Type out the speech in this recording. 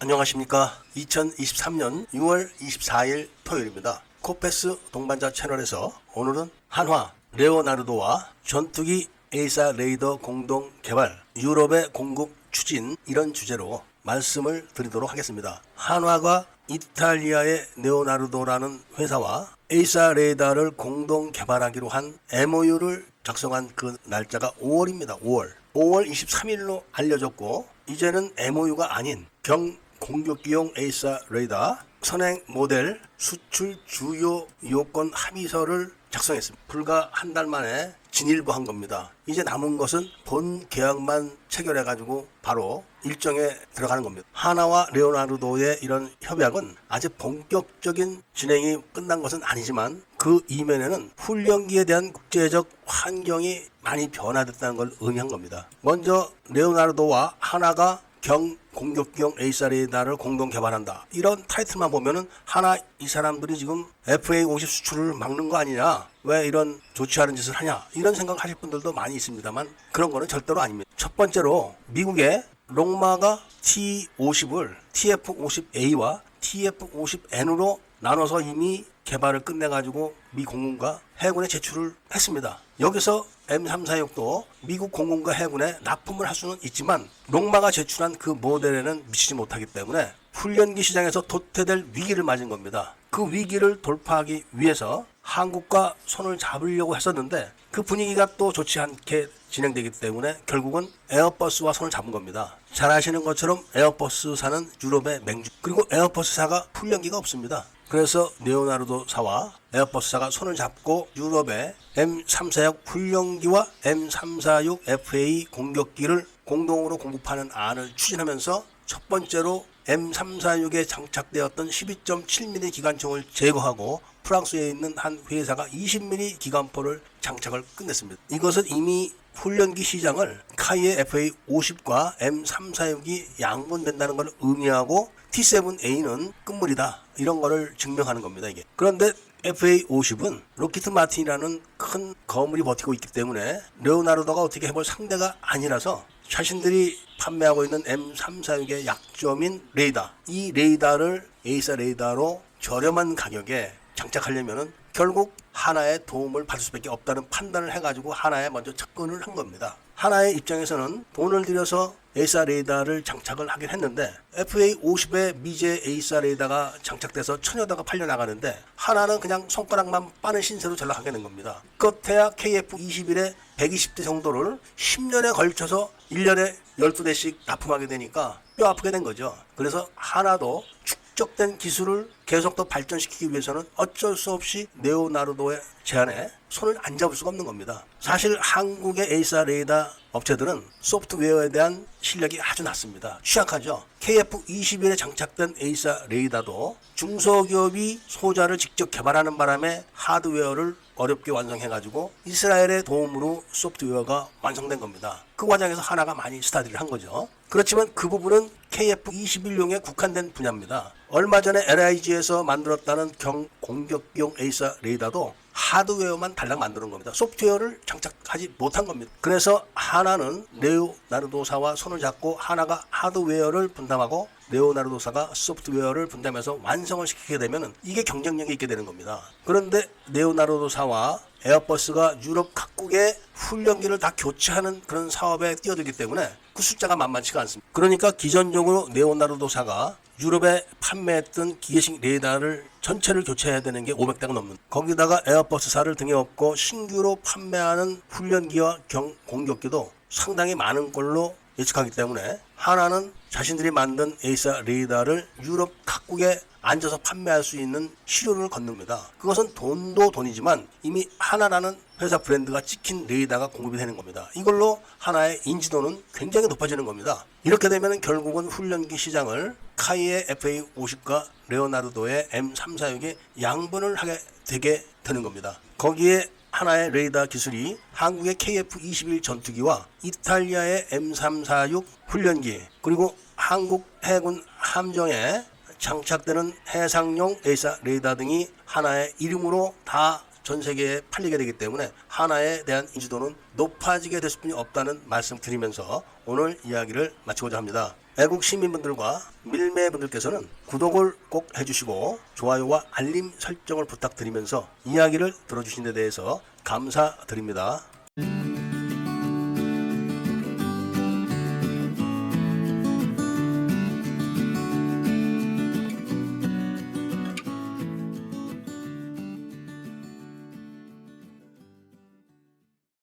안녕하십니까. 2023년 6월 24일 토요일입니다. 코페스 동반자 채널에서 오늘은 한화 레오나르도와 전투기 에이사 레이더 공동 개발, 유럽의 공급 추진, 이런 주제로 말씀을 드리도록 하겠습니다. 한화가 이탈리아의 레오나르도라는 회사와 에이사 레이더를 공동 개발하기로 한 MOU를 작성한 그 날짜가 5월입니다. 5월 23일로 알려졌고, 이제는 MOU가 아닌 공격기용 에이사 레이더 선행 모델 수출 주요 요건 합의서를 작성했습니다. 불과 한 달 만에 진일보한 겁니다. 이제 남은 것은 본 계약만 체결해가지고 바로 일정에 들어가는 겁니다. 하나와 레오나르도의 이런 협약은 아직 본격적인 진행이 끝난 것은 아니지만 그 이면에는 훈련기에 대한 국제적 환경이 많이 변화됐다는 걸 의미한 겁니다. 먼저 레오나르도와 하나가 공격기용 에이사 레이더를 공동 개발한다, 이런 타이틀만 보면은 하나 이 사람들이 지금 FA50 수출을 막는 거 아니냐, 왜 이런 좋지 않은 짓을 하냐, 이런 생각 하실 분들도 많이 있습니다만 그런 거는 절대로 아닙니다. 첫 번째로 미국의 롱마가 T50을 TF50A와 TF50N으로 나눠서 이미 개발을 끝내가지고 미 공군과 해군에 제출을 했습니다. 여기서 M346도 미국 공군과 해군에 납품을 할 수는 있지만 롱마가 제출한 그 모델에는 미치지 못하기 때문에 훈련기 시장에서 도태될 위기를 맞은 겁니다. 그 위기를 돌파하기 위해서 한국과 손을 잡으려고 했었는데 그 분위기가 또 좋지 않게 진행되기 때문에 결국은 에어버스와 손을 잡은 겁니다. 잘 아시는 것처럼 에어버스사는 유럽의 맹주, 그리고 에어버스사가 훈련기가 없습니다. 그래서 레오나르도사와 에어버스사가 손을 잡고 유럽의 M346 훈련기와 M346 FA 공격기를 공동으로 공급하는 안을 추진하면서 첫 번째로 M346에 장착되었던 12.7mm 기관총을 제거하고 프랑스에 있는 한 회사가 20mm 기관포를 장착을 끝냈습니다. 이것은 이미 훈련기 시장을 카이의 FA50과 M346이 양분된다는 것을 의미하고 T7A는 끝물이다, 이런 거를 증명하는 겁니다. 이게. 그런데 FA50은 로키트 마틴이라는 큰 거물이 버티고 있기 때문에 레오나르도가 어떻게 해볼 상대가 아니라서 자신들이 판매하고 있는 M346의 약점인 레이더, 이 레이더를 에이사 레이더로 저렴한 가격에 장착하려면은 결국 하나의 도움을 받을 수밖에 없다는 판단을 해가지고 하나에 먼저 접근을 한 겁니다. 하나의 입장에서는 돈을 들여서 에이사 레이더를 장착을 하긴 했는데 FA50에 미제 에이사 레이더가 장착돼서 천여 대가 팔려나가는데 하나는 그냥 손가락만 빠는 신세로 전락하게 된 겁니다. 끝에야 KF21에 120대 정도를 10년에 걸쳐서 1년에 12대씩 납품하게 되니까 뼈 아프게 된 거죠. 그래서 하나도 축적된 기술을 계속 더 발전시키기 위해서는 어쩔 수 없이 레오나르도의 제안에 손을 안 잡을 수가 없는 겁니다. 사실 한국의 에이사 레이더 업체들은 소프트웨어에 대한 실력이 아주 낮습니다. 취약하죠. KF21에 장착된 에이사 레이더도 중소기업이 소자를 직접 개발하는 바람에 하드웨어를 어렵게 완성해가지고 이스라엘의 도움으로 소프트웨어가 완성된 겁니다. 그 과정에서 하나가 많이 스타디를 한 거죠. 그렇지만 그 부분은 KF21용에 국한된 분야입니다. 얼마 전에 LIG에서 만들었다는 공격용 에이사 레이더도 하드웨어만 달랑 만드는 겁니다. 소프트웨어를 장착하지 못한 겁니다. 그래서 하나는 레오나르도사와 손을 잡고 하나가 하드웨어를 분담하고 레오나르도사가 소프트웨어를 분담해서 완성을 시키게 되면 이게 경쟁력이 있게 되는 겁니다. 그런데 레오나르도사와 에어버스가 유럽 각국의 훈련기를 다 교체하는 그런 사업에 뛰어들기 때문에 그 숫자가 만만치가 않습니다. 그러니까 기존적으로 레오나르도사가 유럽에 판매했던 기계식 레이더를 전체를 교체해야 되는 게 500대가 넘는, 거기다가 에어버스사를 등에 업고 신규로 판매하는 훈련기와 공격기도 상당히 많은 걸로 예측하기 때문에 하나는 자신들이 만든 에이사 레이더를 유럽 각국에 앉아서 판매할 수 있는 실효를 걷는겁니다. 그것은 돈도 돈이지만 이미 하나라는 회사 브랜드가 찍힌 레이더가 공급이 되는 겁니다. 이걸로 하나의 인지도는 굉장히 높아지는 겁니다. 이렇게 되면 결국은 훈련기 시장을 카이의 FA50과 레오나르도의 M346이 양분을 하게 되게 되는 겁니다. 거기에 하나의 레이더 기술이 한국의 KF21 전투기와 이탈리아의 M346 훈련기, 그리고 한국 해군 함정에 장착되는 해상용 에이사 레이더 등이 하나의 이름으로 다 전 세계에 팔리게 되기 때문에 하나에 대한 인지도는 높아지게 될 수뿐이 없다는 말씀 드리면서 오늘 이야기를 마치고자 합니다. 애국 시민분들과 밀매분들께서는 구독을 꼭 해주시고 좋아요와 알림 설정을 부탁드리면서 이야기를 들어주신 데 대해서 감사드립니다.